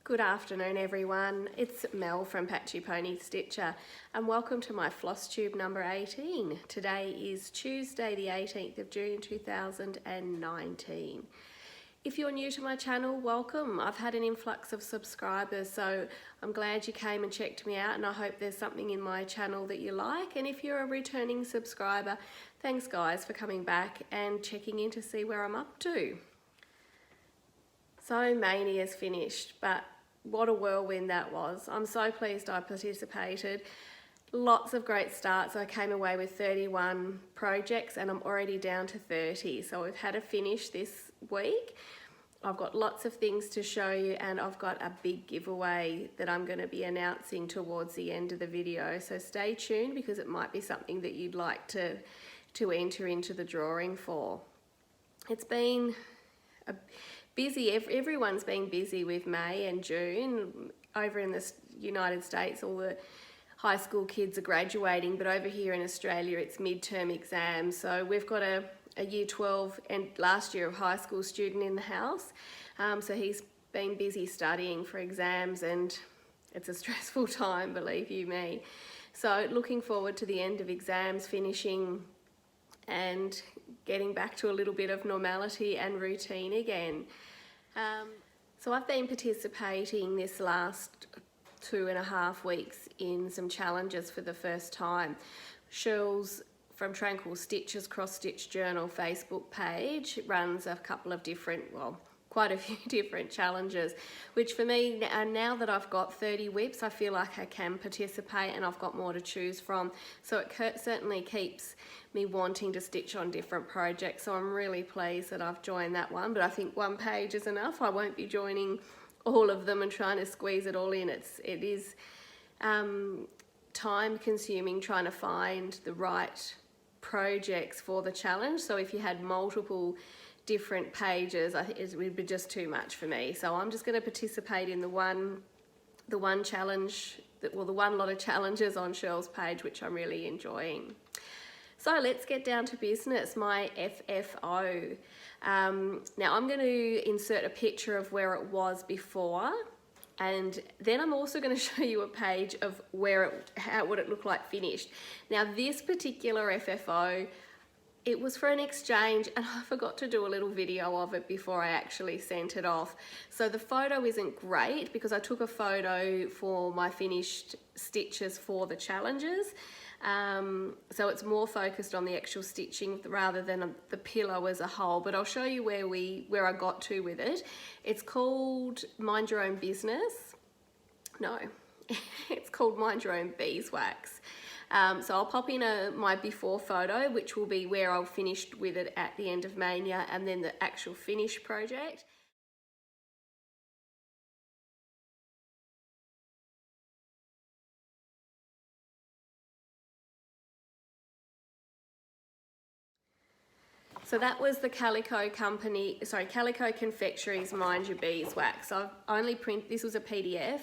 Good afternoon everyone, it's Mel from Patchy Pony Stitcher and welcome to my floss tube number 18. Today is Tuesday the 18th of June 2019. If you're new to my channel, welcome. I've had an influx of subscribers, so I'm glad you came and checked me out, and I hope there's something in my channel that you like. And if you're a returning subscriber, thanks guys for coming back and checking in to see where I'm up to. So Mania's finished, but what a whirlwind that was. I'm so pleased I participated. Lots of great starts. I came away with 31 projects and I'm already down to 30. So we've had a finish this week. I've got lots of things to show you and I've got a big giveaway that I'm going to be announcing towards the end of the video. So stay tuned because it might be something that you'd like to enter into the drawing for. It's been busy. Everyone's been busy with May and June. Over in the United States, all the high school kids are graduating, but over here in Australia, it's midterm exams. So we've got a year 12 and last year of high school student in the house. So he's been busy studying for exams and it's a stressful time, believe you me. So looking forward to the end of exams finishing and getting back to a little bit of normality and routine again. So I've been participating this last 2.5 weeks in some challenges for the first time. Shirl's from Tranquil Stitches Cross Stitch Journal Facebook page runs a couple of different, well, quite a few different challenges, which for me, now that I've got 30 whips, I feel like I can participate and I've got more to choose from. So it certainly keeps me wanting to stitch on different projects. So I'm really pleased that I've joined that one, but I think one page is enough. I won't be joining all of them and trying to squeeze it all in. It is time consuming trying to find the right projects for the challenge. So if you had multiple different pages, I think it would be just too much for me. So I'm just going to participate in the one challenge, the one lot of challenges on Shirl's page, which I'm really enjoying. So let's get down to business, my FFO. Now I'm going to insert a picture of where it was before, and then I'm also going to show you a page of what it looked like finished. Now this particular FFO, it was for an exchange and I forgot to do a little video of it before I actually sent it off. So the photo isn't great because I took a photo for my finished stitches for the challenges. So it's more focused on the actual stitching rather than the pillow as a whole, but I'll show you where I got to with it. It's called Mind Your Own Business. No, it's called Mind Your Own Beeswax. So I'll pop in my before photo, which will be where I'll finished with it at the end of Mania, and then the actual finished project. So that was the Calico Confectionery's Mind Your Beeswax. I've only this was a PDF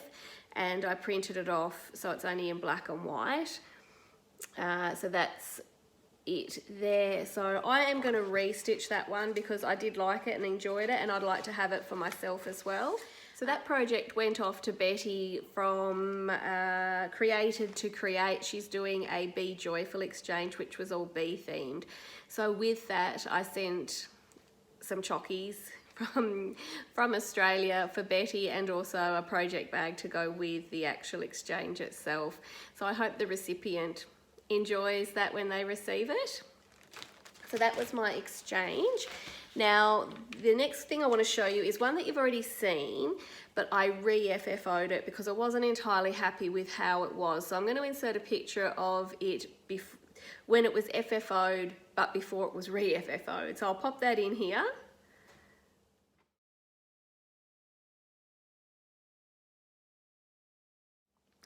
and I printed it off so it's only in black and white. So that's it there. So I am going to restitch that one because I did like it and enjoyed it, and I'd like to have it for myself as well. So that project went off to Betty from Created to Create. She's doing a Be Joyful exchange, which was all bee themed. So with that, I sent some chockies from Australia for Betty, and also a project bag to go with the actual exchange itself. So I hope the recipient enjoys that when they receive it. So that was my exchange. Now the next thing I want to show you is one that you've already seen, but I re-FFO'd it because I wasn't entirely happy with how it was. So I'm going to insert a picture of it when it was FFO'd but before it was re-FFO'd. So I'll pop that in here.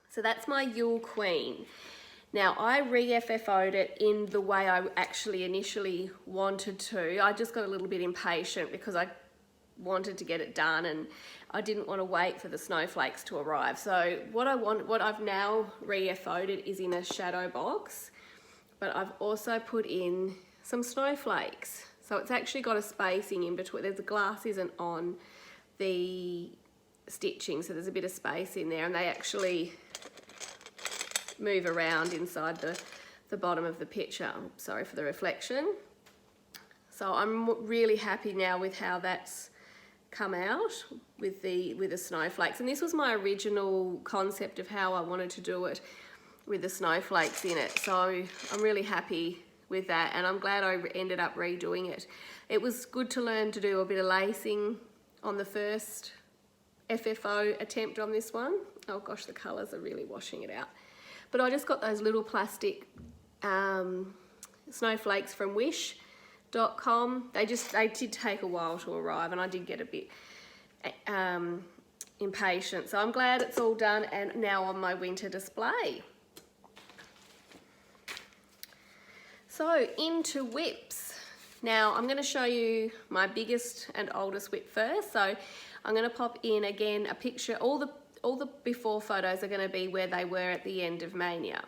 So that's my Yule Queen. Now I re-FFO'd it in the way I actually initially wanted to. I just got a little bit impatient because I wanted to get it done and I didn't want to wait for the snowflakes to arrive. So what I've now re-FFO'd it is in a shadow box, but I've also put in some snowflakes. So it's actually got a spacing in between. The glass isn't on the stitching, so there's a bit of space in there, and they actually move around inside the bottom of the picture. Sorry for the reflection. So I'm really happy now with how that's come out with the snowflakes, and this was my original concept of how I wanted to do it with the snowflakes in it. So I'm really happy with that, and I'm glad I ended up redoing it. It was good to learn to do a bit of lacing on the first FFO attempt on this one. Oh gosh, the colours are really washing it out. But I just got those little plastic snowflakes from wish.com. They did take a while to arrive, and I did get a bit impatient. So I'm glad it's all done and now on my winter display. So into whips. Now I'm going to show you my biggest and oldest whip first. So I'm going to pop in again a picture. All the before photos are going to be where they were at the end of Mania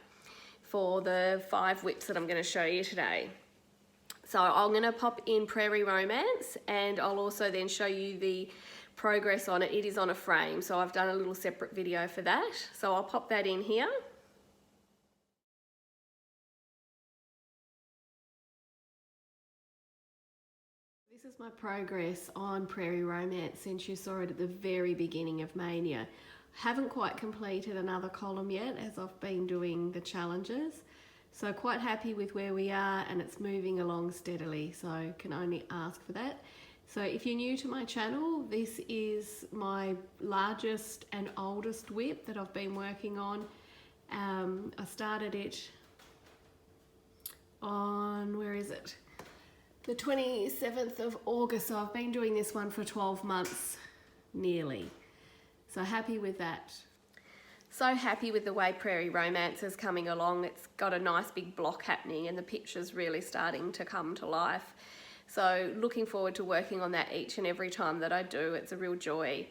for the 5 whips that I'm going to show you today. So I'm going to pop in Prairie Romance, and I'll also then show you the progress on it. It is on a frame, so I've done a little separate video for that. So I'll pop that in here. This is my progress on Prairie Romance since you saw it at the very beginning of Mania. Haven't quite completed another column yet as I've been doing the challenges. So quite happy with where we are, and it's moving along steadily, so can only ask for that. So if you're new to my channel, this is my largest and oldest whip that I've been working on. I started it on, where is it? The 27th of August, so I've been doing this one for 12 months nearly. So happy with that. So happy with the way Prairie Romance is coming along. It's got a nice big block happening and the picture's really starting to come to life. So looking forward to working on that each and every time that I do. It's a real joy.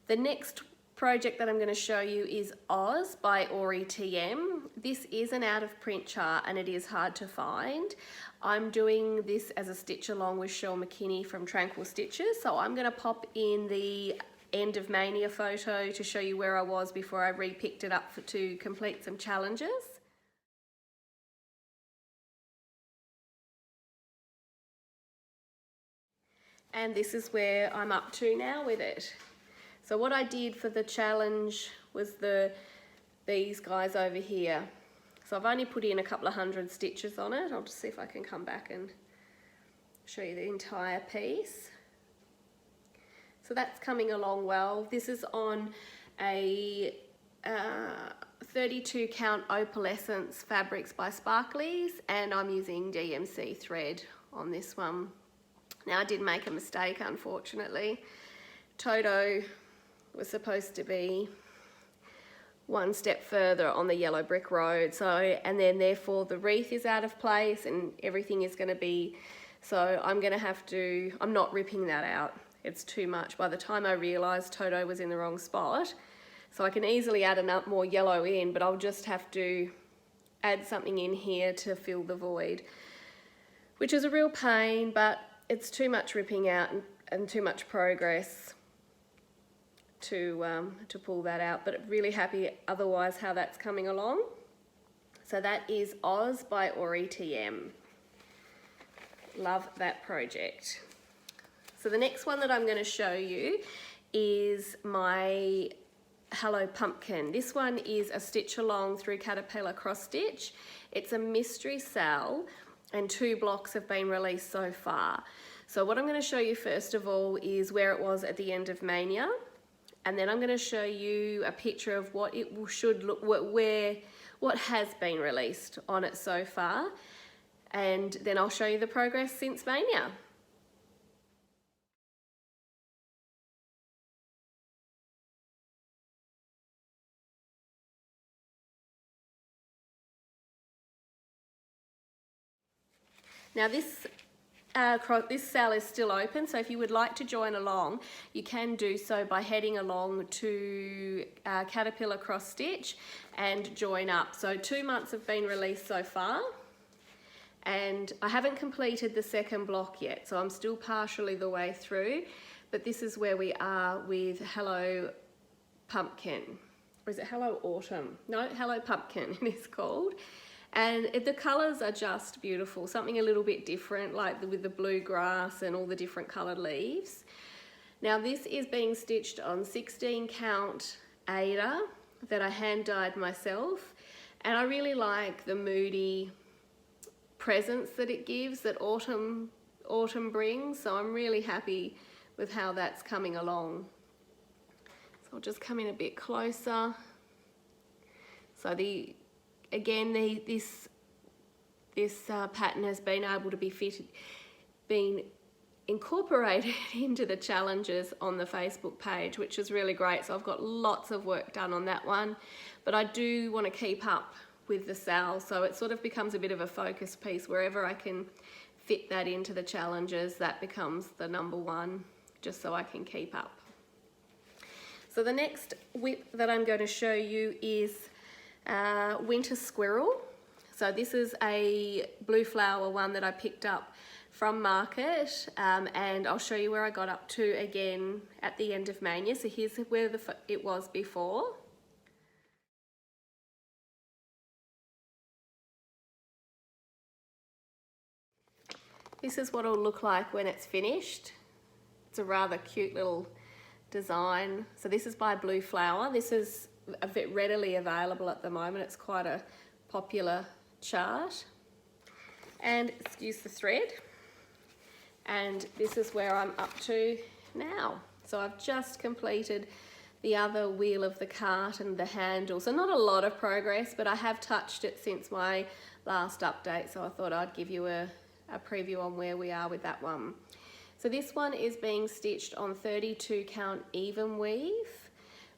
The next project that I'm going to show you is Oz by Aury TM. This is an out of print chart and it is hard to find. I'm doing this as a stitch along with Shell McKinney from Tranquil Stitches. So I'm going to pop in the end of Mania photo to show you where I was before I re-picked it up to complete some challenges. And this is where I'm up to now with it. So what I did for the challenge was these guys over here. So I've only put in a couple of 100 stitches on it. I'll just see if I can come back and show you the entire piece. So that's coming along well. This is on a 32 count opalescence fabrics by Sparklies, and I'm using DMC thread on this one. Now I did make a mistake, unfortunately. Toto was supposed to be one step further on the yellow brick road, and then therefore the wreath is out of place and everything is going to be, so I'm not ripping that out. It's too much. By the time I realised Toto was in the wrong spot, so I can easily add enough more yellow in, but I'll just have to add something in here to fill the void, which is a real pain, but it's too much ripping out and too much progress to pull that out, but really happy otherwise how that's coming along. So that is Oz by Aury TM. Love that project. So the next one that I'm going to show you is my Hello Pumpkin. This one is a stitch along through Caterpillar cross stitch. It's a mystery cell and 2 blocks have been released so far. So what I'm going to show you first of all is where it was at the end of Mania, and then I'm going to show you a picture of what it should look, what has been released on it so far, and then I'll show you the progress since Mania. Now this cell is still open, so if you would like to join along, you can do so by heading along to Caterpillar cross stitch and join up. So 2 months have been released so far, and I haven't completed the second block yet, so I'm still partially the way through, but this is where we are with Hello Pumpkin. Or is it Hello Autumn? No, Hello Pumpkin it is called. And the colours are just beautiful, something a little bit different, like with the blue grass and all the different coloured leaves. Now this is being stitched on 16 count Aida that I hand dyed myself, and I really like the moody presence that it gives, that autumn brings, so I'm really happy with how that's coming along. So I'll just come in a bit closer. So this pattern has been able to been incorporated into the challenges on the Facebook page, which is really great. So I've got lots of work done on that one, but I do want to keep up with the sal, so it sort of becomes a bit of a focus piece. Wherever I can fit that into the challenges, that becomes the number one, just so I can keep up. So the next whip that I'm going to show you is Winter Squirrel. So this is a blue flower one that I picked up from market, and I'll show you where I got up to again at the end of Mania. So here's where it was before. This is what it'll look like when it's finished. It's a rather cute little design. So this is by Blue Flower. This is a bit readily available at the moment. It's quite a popular chart. And excuse the thread. And this is where I'm up to now. So I've just completed the other wheel of the cart and the handle. So not a lot of progress, but I have touched it since my last update. So I thought I'd give you a preview on where we are with that one. So this one is being stitched on 32 count even weave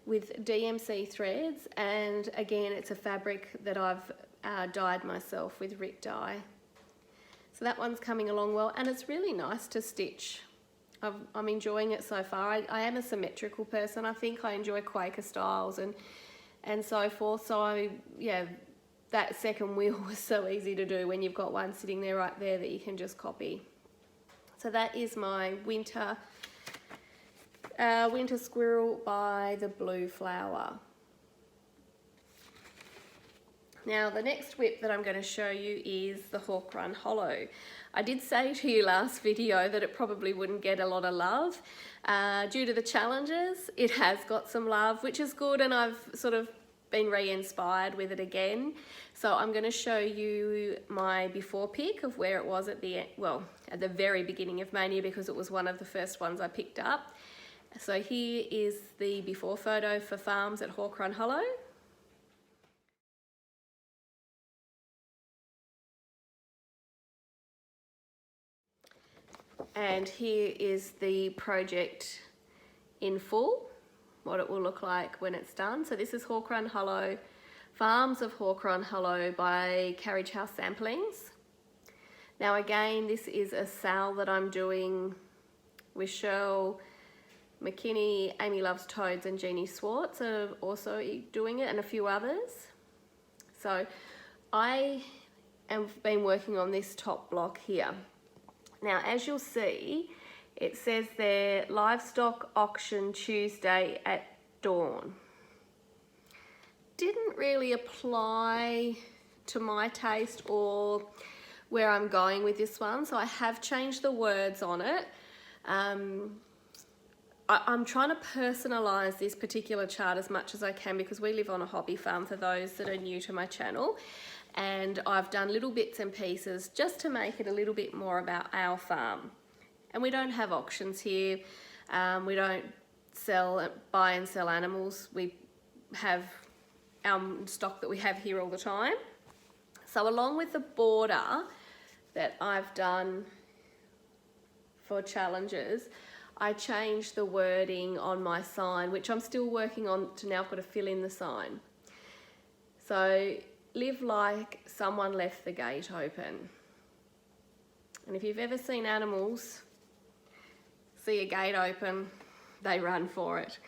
with DMC threads, and again it's a fabric that I've dyed myself with Rit dye. So that one's coming along well, and it's really nice to stitch. I'm enjoying it so far. I am a symmetrical person. I think I enjoy Quaker styles and so forth. So yeah, that second wheel was so easy to do when you've got one sitting there right there that you can just copy. So that is my Winter Squirrel by the Blue Flower. Now the next whip that I'm going to show you is the Hawk Run Hollow. I did say to you last video that it probably wouldn't get a lot of love. Due to the challenges, it has got some love, which is good, and I've sort of been re-inspired with it again. So I'm going to show you my before pic of where it was at the very beginning of Mania, because it was one of the first ones I picked up. So here is the before photo for Farms at Hawk Run Hollow. And here is the project in full, what it will look like when it's done. So this is Hawk Run Hollow, Farms of Hawk Run Hollow by Carriage House Samplings. Now again, this is a sal that I'm doing with Cheryl McKinney, Amy Loves Toads, and Jeannie Swartz are also doing it, and a few others. So I have been working on this top block here. Now, as you'll see, it says there, livestock auction Tuesday at dawn. Didn't really apply to my taste or where I'm going with this one, so I have changed the words on it. I'm trying to personalise this particular chart as much as I can, because we live on a hobby farm, for those that are new to my channel. And I've done little bits and pieces just to make it a little bit more about our farm. And we don't have auctions here. We don't buy and sell animals. We have our stock that we have here all the time. So along with the border that I've done for challenges, I changed the wording on my sign, which I'm still working on to now. I've got to fill in the sign. So, live like someone left the gate open. And if you've ever seen animals see a gate open, they run for it.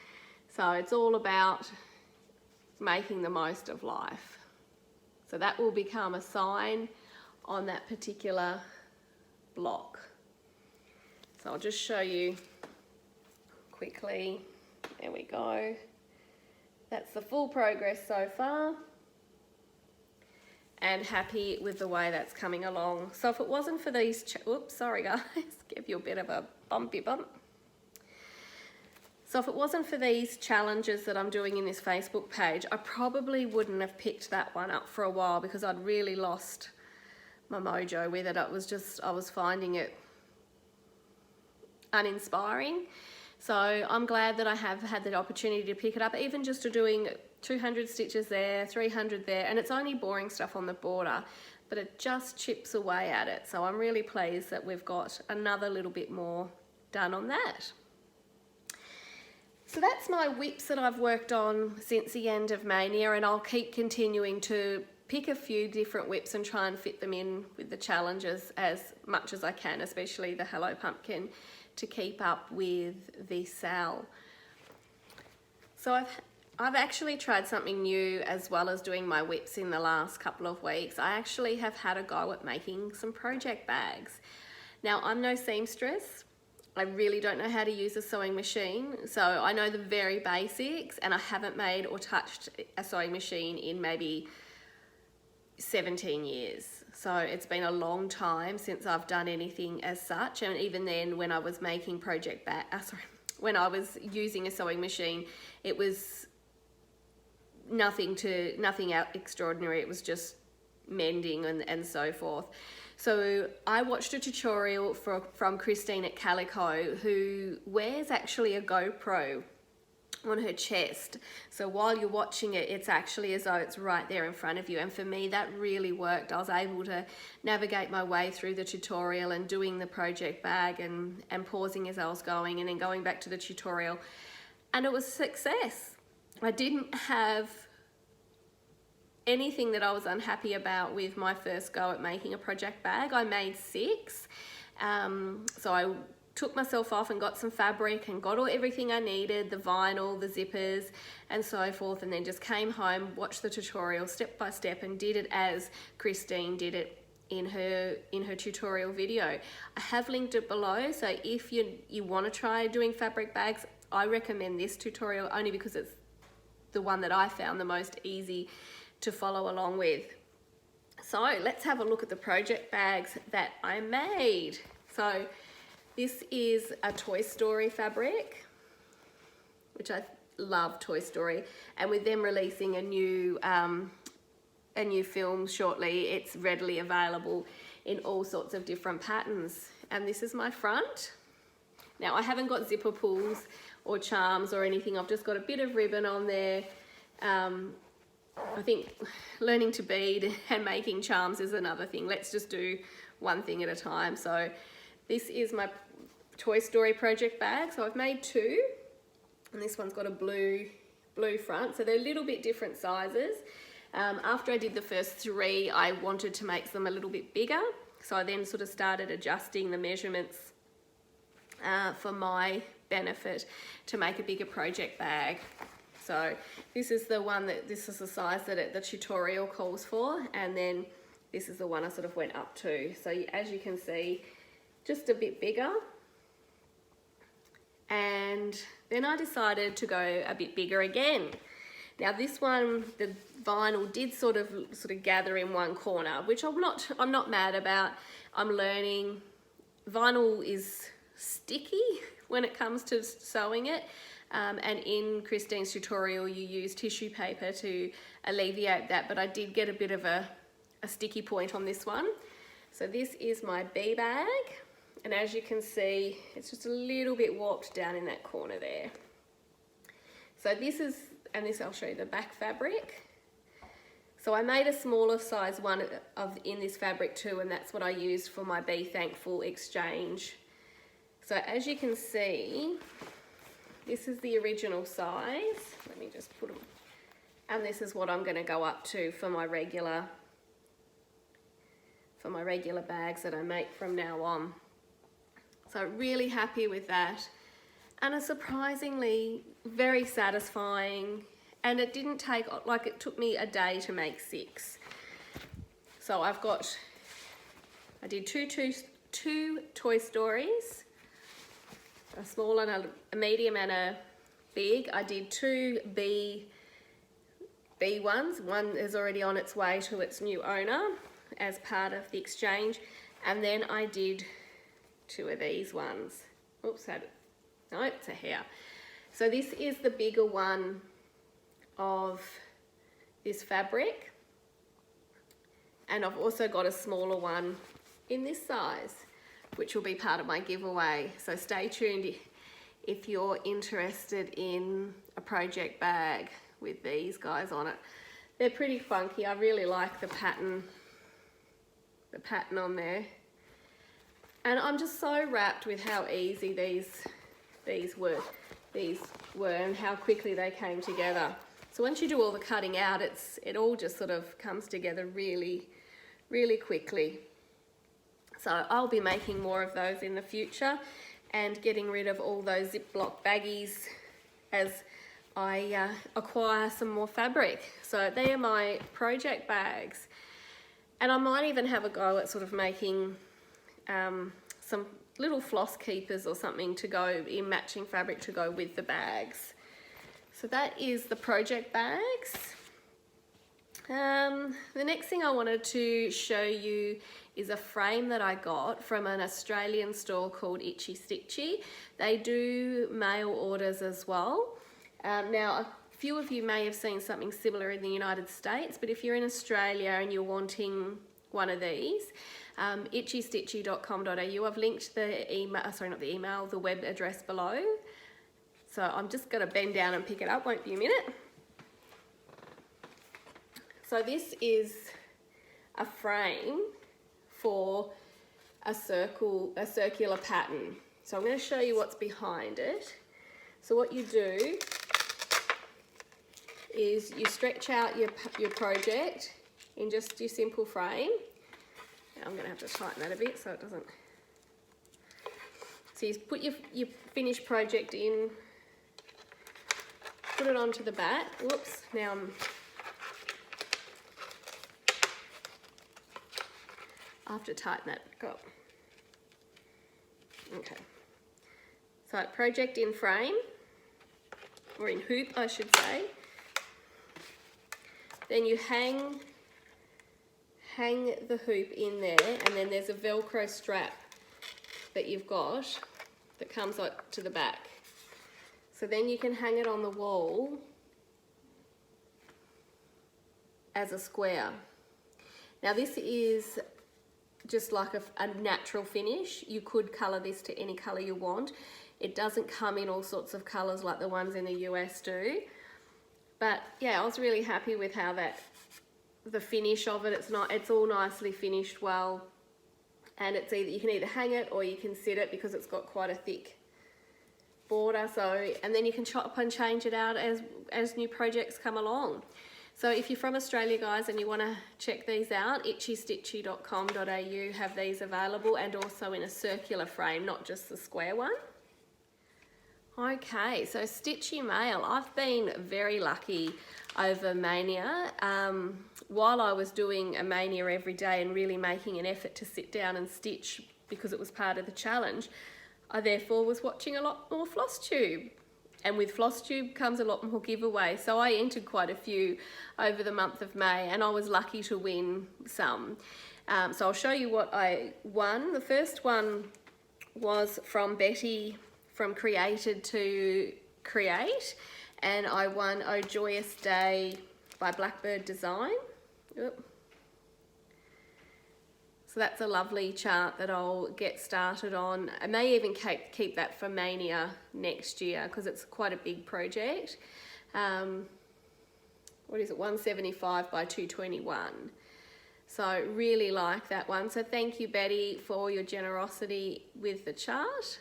So it's all about making the most of life. So that will become a sign on that particular block. So I'll just show you quickly. There we go. That's the full progress so far. And happy with the way that's coming along. So if it wasn't for these, oops, sorry guys, give you a bit of a bumpy bump. So if it wasn't for these challenges that I'm doing in this Facebook page, I probably wouldn't have picked that one up for a while because I'd really lost my mojo with it. It was just, I was finding it uninspiring. So I'm glad that I have had the opportunity to pick it up, even just to doing 200 stitches there, 300 there, and it's only boring stuff on the border, but it just chips away at it. So I'm really pleased that we've got another little bit more done on that. So that's my whips that I've worked on since the end of Mania, and I'll keep continuing to pick a few different whips and try and fit them in with the challenges as much as I can, especially the Hello Pumpkin, to keep up with the sale. So I've actually tried something new as well as doing my whips in the last couple of weeks. I actually have had a go at making some project bags. Now, I'm no seamstress. I really don't know how to use a sewing machine. So I know the very basics, and I haven't made or touched a sewing machine in maybe 17 years. So it's been a long time since I've done anything as such. And even then, when I was making when I was using a sewing machine, it was nothing out extraordinary. It was just mending and so forth. So I watched a tutorial from Christine at Calico, who wears actually a GoPro on her chest. So while you're watching it, it's actually as though it's right there in front of you. And for me, that really worked. I was able to navigate my way through the tutorial and doing the project bag and pausing as I was going and then going back to the tutorial. And it was a success. I didn't have anything that I was unhappy about with my first go at making a project bag. I made 6. So I took myself off and got some fabric and got everything I needed, the vinyl, the zippers and so forth, and then just came home, watched the tutorial step by step and did it as Christine did it in her tutorial video. I have linked it below, so if you want to try doing fabric bags, I recommend this tutorial only because it's the one that I found the most easy to follow along with. So let's have a look at the project bags that I made. So this is a Toy Story fabric, which I love Toy Story, and with them releasing a new film shortly, it's readily available in all sorts of different patterns. And this is my front. Now I haven't got zipper pulls or charms or anything, I've just got a bit of ribbon on there. I think learning to bead and making charms is another thing. Let's just do one thing at a time. So this is my Toy Story project bag. So I've made 2, and this one's got a blue front. So they're a little bit different sizes. After I did the first 3, I wanted to make them a little bit bigger. So I then sort of started adjusting the measurements for my benefit to make a bigger project bag. So this is the one this is the size that the tutorial calls for, and then this is the one I sort of went up to. So as you can see, just a bit bigger. And then I decided to go a bit bigger again. Now this one, the vinyl did sort of gather in one corner, which I'm not mad about. I'm learning. Vinyl is sticky when it comes to sewing it. And in Christine's tutorial, you use tissue paper to alleviate that, but I did get a bit of a sticky point on this one. So this is my bee bag, and as you can see, it's just a little bit warped down in that corner there. So this I'll show you the back fabric. So I made a smaller size one in this fabric too, and that's what I used for my Be Thankful exchange. So as you can see, this is the original size. Let me just put them. And this is what I'm going to go up to for my regular bags that I make from now on. So really happy with that. And a surprisingly very satisfying, and it didn't take, like it took me a day to make 6. So I did two Toy Stories. a small and a medium and a big. I did 2 B ones. One is already on its way to its new owner as part of the exchange, and then I did 2 of these ones. Oops, no, it's a hair. So this is the bigger one of this fabric, and I've also got a smaller one in this size, which will be part of my giveaway. So stay tuned if you're interested in a project bag with these guys on it. They're pretty funky. I really like the pattern on there. And I'm just so wrapped with how easy these were and how quickly they came together. So once you do all the cutting out, it all just sort of comes together really, really quickly. So I'll be making more of those in the future and getting rid of all those Ziploc baggies as I acquire some more fabric. So they are my project bags. And I might even have a go at sort of making some little floss keepers or something to go in, matching fabric to go with the bags. So that is the project bags. The next thing I wanted to show you is a frame that I got from an Australian store called Itchy Stitchy. They do mail orders as well. Now, a few of you may have seen something similar in the United States, but if you're in Australia and you're wanting one of these, itchystitchy.com.au. I've linked the email, sorry, not the email, the web address below. So I'm just going to bend down and pick it up, won't be a minute. So this is a frame for a circular pattern. So I'm going to show you what's behind it. So what you do is you stretch out your project in just your simple frame. Now I'm going to have to tighten that a bit so it doesn't. So you put your finished project in, put it onto the back. Whoops, now I have to tighten that back up. Okay. So project in frame, or in hoop I should say. Then you hang the hoop in there, and then there's a Velcro strap that you've got that comes up to the back. So then you can hang it on the wall as a square. Now this is just like a natural finish. You could colour this to any colour you want. It doesn't come in all sorts of colours like the ones in the US do. But yeah, I was really happy with how the finish of it, it's all nicely finished well. And it's you can either hang it or you can sit it because it's got quite a thick border. So, and then you can chop and change it out as new projects come along. So if you're from Australia, guys, and you want to check these out, itchystitchy.com.au have these available, and also in a circular frame, not just the square one. Okay, so Stitchy Mail. I've been very lucky over Mania. While I was doing a Mania every day and really making an effort to sit down and stitch because it was part of the challenge, I therefore was watching a lot more Flosstube. And with Flosstube comes a lot more giveaways. So I entered quite a few over the month of May, and I was lucky to win some. So I'll show you what I won. The first one was from Betty, from Created to Create, and I won Oh Joyous Day by Blackbird Design. Oop. So that's a lovely chart that I'll get started on. I may even keep that for Mania next year because it's quite a big project. What is it, 175 by 221. So really like that one. So thank you, Betty, for your generosity with the chart.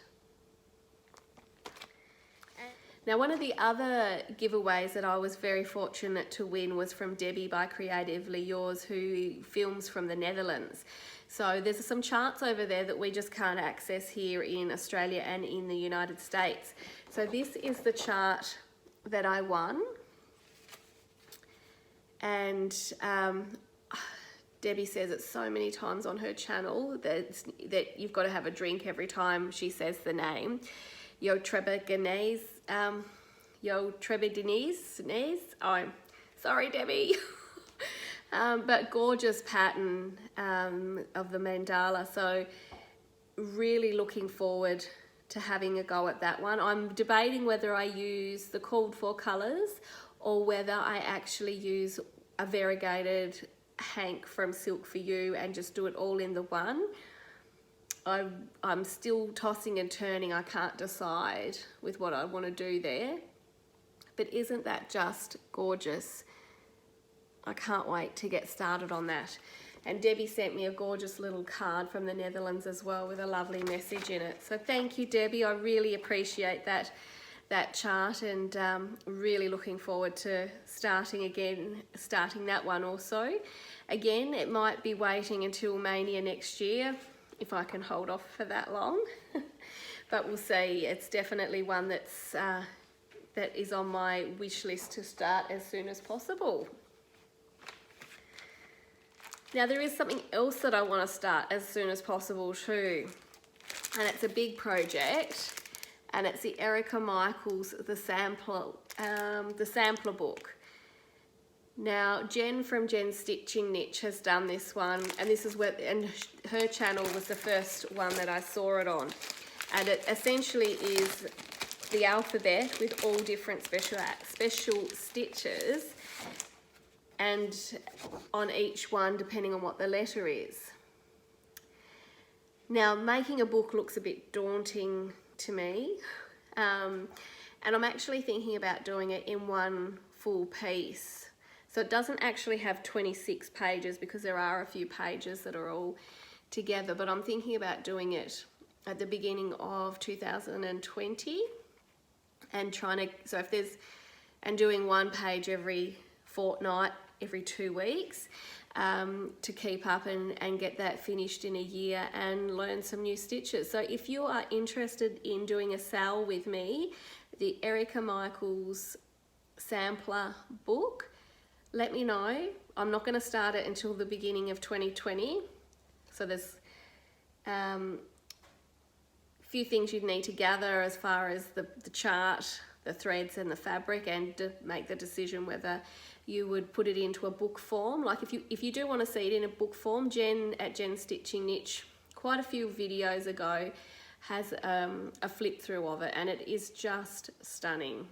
Now, one of the other giveaways that I was very fortunate to win was from Debbie by Creatively Yours, who films from the Netherlands. So there's some charts over there that we just can't access here in Australia and in the United States. So this is the chart that I won. And Debbie says it so many times on her channel that you've got to have a drink every time she says the name. Yotrebaganese, Yotrebadanese, oh, sorry Debbie. But gorgeous pattern of the mandala, so really looking forward to having a go at that one. I'm debating whether I use the called for colours or whether I actually use a variegated hank from Silk For You and just do it all in the one. I'm still tossing and turning. I can't decide with what I want to do there, but isn't that just gorgeous? I can't wait to get started on that. And Debbie sent me a gorgeous little card from the Netherlands as well with a lovely message in it. So thank you, Debbie. I really appreciate that chart, and really looking forward to starting that one also. Again, it might be waiting until Mania next year if I can hold off for that long. But we'll see. It's definitely one that is on my wish list to start as soon as possible. Now there is something else that I want to start as soon as possible too, and it's a big project, and it's the Erica Michaels the sampler book. Now Jen from Jen's Stitching Niche has done this one, and this is and her channel was the first one that I saw it on, and it essentially is the alphabet with all different special stitches, and on each one depending on what the letter is. Now making a book looks a bit daunting to me, and I'm actually thinking about doing it in one full piece. So it doesn't actually have 26 pages because there are a few pages that are all together, but I'm thinking about doing it at the beginning of 2020 and doing one page every fortnight, every 2 weeks, to keep up and get that finished in a year and learn some new stitches. So if you are interested in doing a sale with me, the Erica Michaels sampler book, let me know. I'm not going to start it until the beginning of 2020. So there's a few things you'd need to gather as far as the chart, the threads and the fabric, and to make the decision whether you would put it into a book form. Like if you do want to see it in a book form, Jen at Jen's Stitching Niche quite a few videos ago has a flip through of it, and it is just stunning.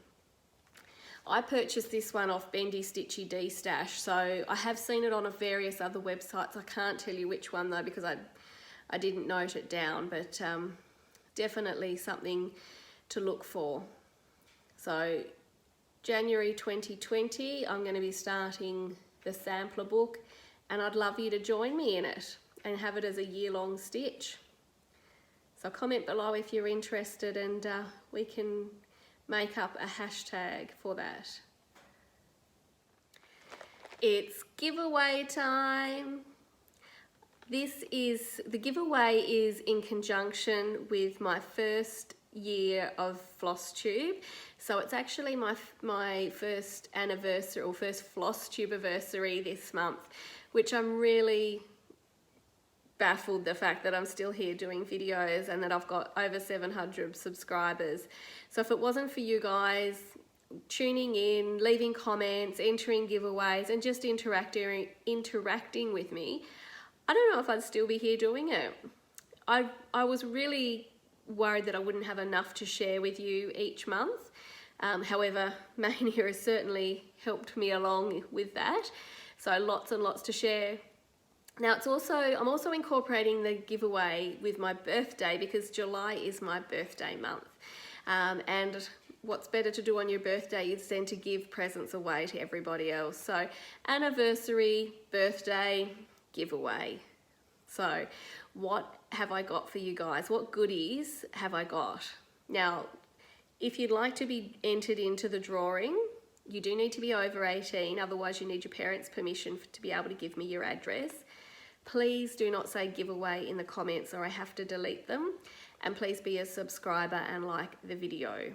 I purchased this one off Bendy Stitchy D Stash, so I have seen it on various other websites. I can't tell you which one though because I didn't note it down, but definitely something to look for. So January 2020, I'm going to be starting the sampler book, and I'd love you to join me in it and have it as a year-long stitch. So comment below if you're interested, and we can make up a hashtag for that. It's giveaway time. The giveaway is in conjunction with my first year of Flosstube, so it's actually my first anniversary or first Flosstubaversary this month, which I'm really baffled the fact that I'm still here doing videos and that I've got over 700 subscribers. So if it wasn't for you guys tuning in, leaving comments, entering giveaways and just interacting with me, I don't know if I'd still be here doing it. I was really worried that I wouldn't have enough to share with you each month. However, Mania has certainly helped me along with that. So lots and lots to share. Now I'm also incorporating the giveaway with my birthday because July is my birthday month. And what's better to do on your birthday is then to give presents away to everybody else. So anniversary, birthday, giveaway. So what have I got for you guys? What goodies have I got? Now, if you'd like to be entered into the drawing, you do need to be over 18, otherwise you need your parents' permission to be able to give me your address. Please do not say giveaway in the comments or I have to delete them. And please be a subscriber and like the video.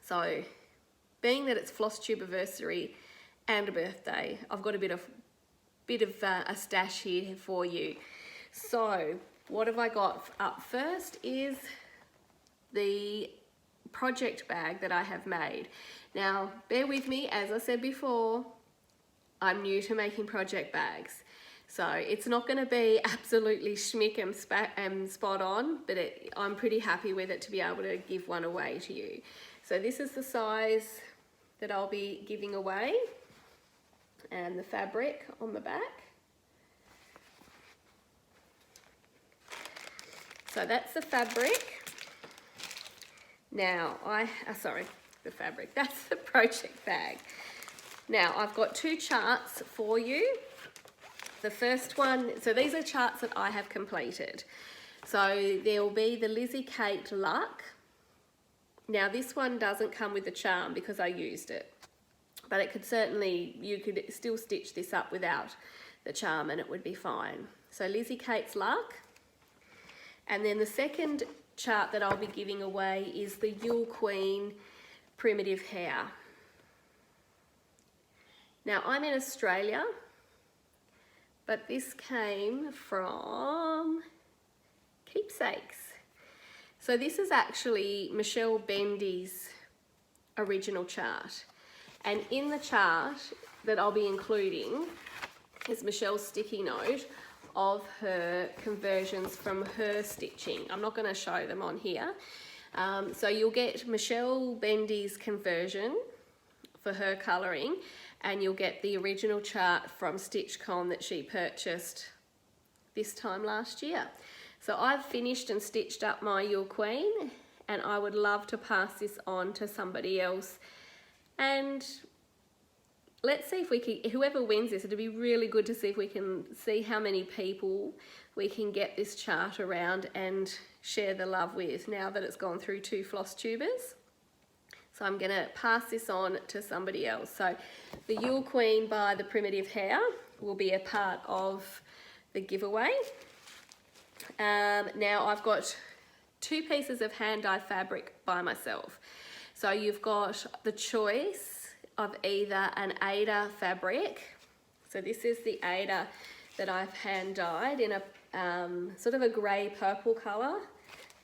So, being that it's Flosstubaversary and a birthday, I've got a bit of a stash here for you. So, what have I got up first is the project bag that I have made. Now, bear with me, as I said before, I'm new to making project bags. So it's not going to be absolutely schmick and spot on, but I'm pretty happy with it to be able to give one away to you. So this is the size that I'll be giving away, and the fabric on the back. So that's the fabric. Now the fabric, that's the project bag. Now I've got two charts for you. The first one, so these are charts that I have completed. So there will be the Lizzie Kate Luck. Now this one doesn't come with the charm because I used it, but it could certainly, you could still stitch this up without the charm and it would be fine. So Lizzie Kate's Luck. And then the second chart that I'll be giving away is the Yule Queen Primitive Hair. Now I'm in Australia, but this came from Keepsakes. So this is actually Michelle Bendy's original chart. And in the chart that I'll be including is Michelle's sticky note of her conversions from her stitching. I'm not going to show them on here. So you'll get Michelle Bendy's conversion for her colouring, and you'll get the original chart from StitchCon that she purchased this time last year. So I've finished and stitched up my Yule Queen, and I would love to pass this on to somebody else. And let's see if we can, whoever wins this, it'd be really good to see if we can see how many people we can get this chart around and share the love with now that it's gone through 2 floss tubers. So I'm going to pass this on to somebody else. So the Yule Queen by the Primitive Hair will be a part of the giveaway. Now I've got 2 pieces of hand-dyed fabric by myself. So you've got the choice of either an Aida fabric. So this is the Aida that I've hand-dyed in a sort of a grey purple colour.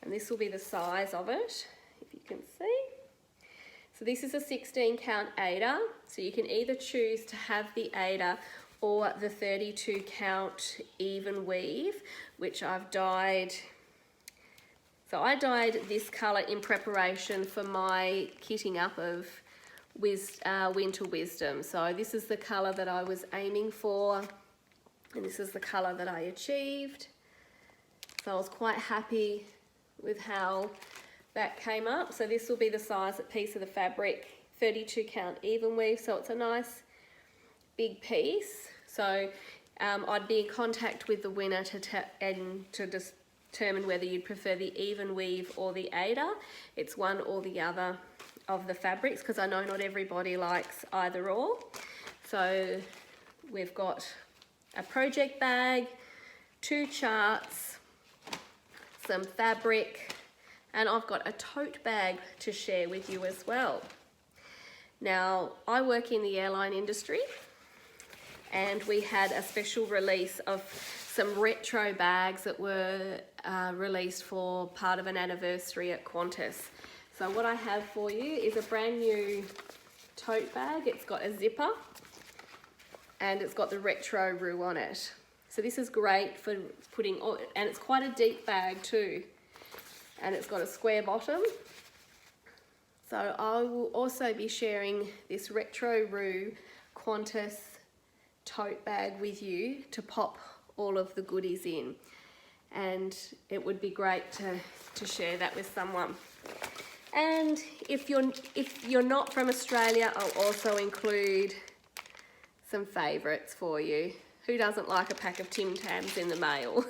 And this will be the size of it, if you can see. So this is a 16 count Aida, so you can either choose to have the Aida or the 32 count even weave, which I've dyed. So I dyed this colour in preparation for my kitting up of Winter Wisdom. So this is the colour that I was aiming for, and this is the colour that I achieved. So I was quite happy with how that came up. So this will be the size piece of the fabric, 32 count even weave, so it's a nice big piece. So I'd be in contact with the winner to determine whether you'd prefer the even weave or the Aida. It's one or the other of the fabrics, because I know not everybody likes either or. So we've got a project bag, 2 charts, some fabric, and I've got a tote bag to share with you as well. Now, I work in the airline industry, and we had a special release of some retro bags that were released for part of an anniversary at Qantas. So what I have for you is a brand new tote bag. It's got a zipper, and it's got the retro roo on it. So this is great for putting, and it's quite a deep bag too. And it's got a square bottom. So I will also be sharing this retro roo Qantas tote bag with you to pop all of the goodies in. And it would be great to share that with someone. And if you're not from Australia, I'll also include some favourites for you. Who doesn't like a pack of Tim Tams in the mail?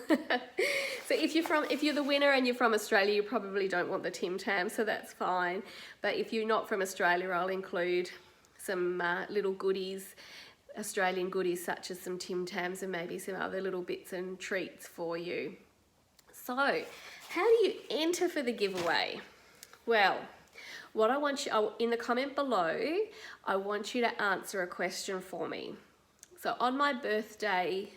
So if you're the winner and you're from Australia, you probably don't want the Tim Tams, so that's fine. But if you're not from Australia, I'll include some little goodies, Australian goodies such as some Tim Tams and maybe some other little bits and treats for you. So, how do you enter for the giveaway? Well, what I want you, in the comment below, I want you to answer a question for me. So on my birthday,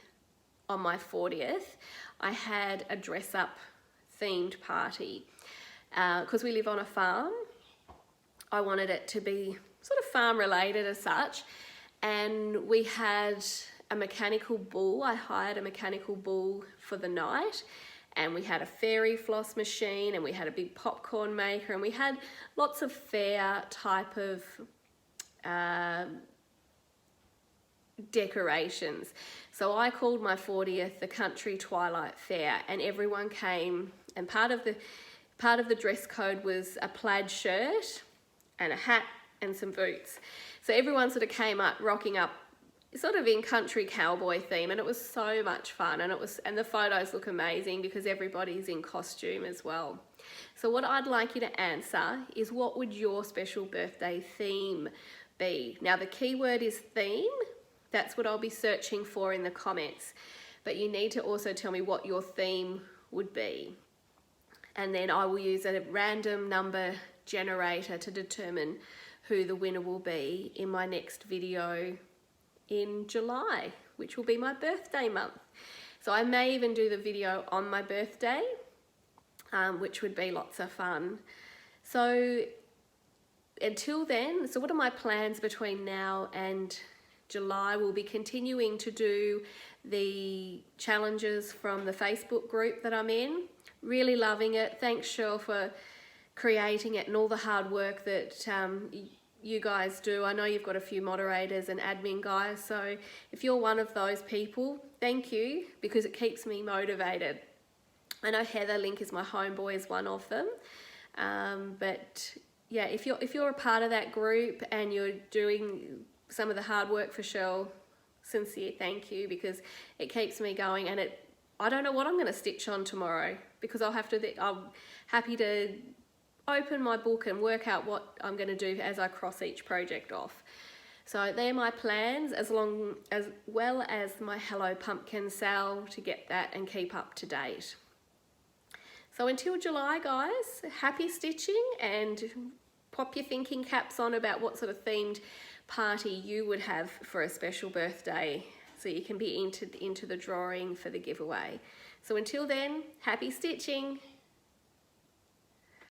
on my 40th, I had a dress-up themed party because we live on a farm, I wanted it to be sort of farm related as such. And we had a mechanical bull. I hired a mechanical bull for the night, and we had a fairy floss machine, and we had a big popcorn maker, and we had lots of fair type of decorations. So I called my 40th the Country Twilight Fair, and everyone came, and part of the dress code was a plaid shirt and a hat and some boots. So everyone sort of came up rocking up sort of in country cowboy theme, and it was so much fun, and the photos look amazing because everybody's in costume as well. So what I'd like you to answer is, what would your special birthday theme be? Now the keyword is theme. That's what I'll be searching for in the comments, but you need to also tell me what your theme would be. And then I will use a random number generator to determine who the winner will be in my next video in July, which will be my birthday month. So I may even do the video on my birthday, which would be lots of fun. So until then, so what are my plans between now and July? We'll be continuing to do the challenges from the Facebook group that I'm in. Really loving it. Thanks, Cheryl, for creating it and all the hard work that you guys do. I know you've got a few moderators and admin guys, so if you're one of those people, thank you, because it keeps me motivated. I know Heather Link is my homeboy, is one of them, but yeah, if you're a part of that group and you're doing some of the hard work for Cheryl, sincere thank you, because it keeps me going. And I don't know what I'm going to stitch on tomorrow, because I'm happy to open my book and work out what I'm going to do as I cross each project off. So they're my plans, as well as my Hello Pumpkin sale, to get that and keep up to date. So until July, guys, happy stitching, and pop your thinking caps on about what sort of themed party you would have for a special birthday, so you can be entered into the drawing for the giveaway. So until then, happy stitching.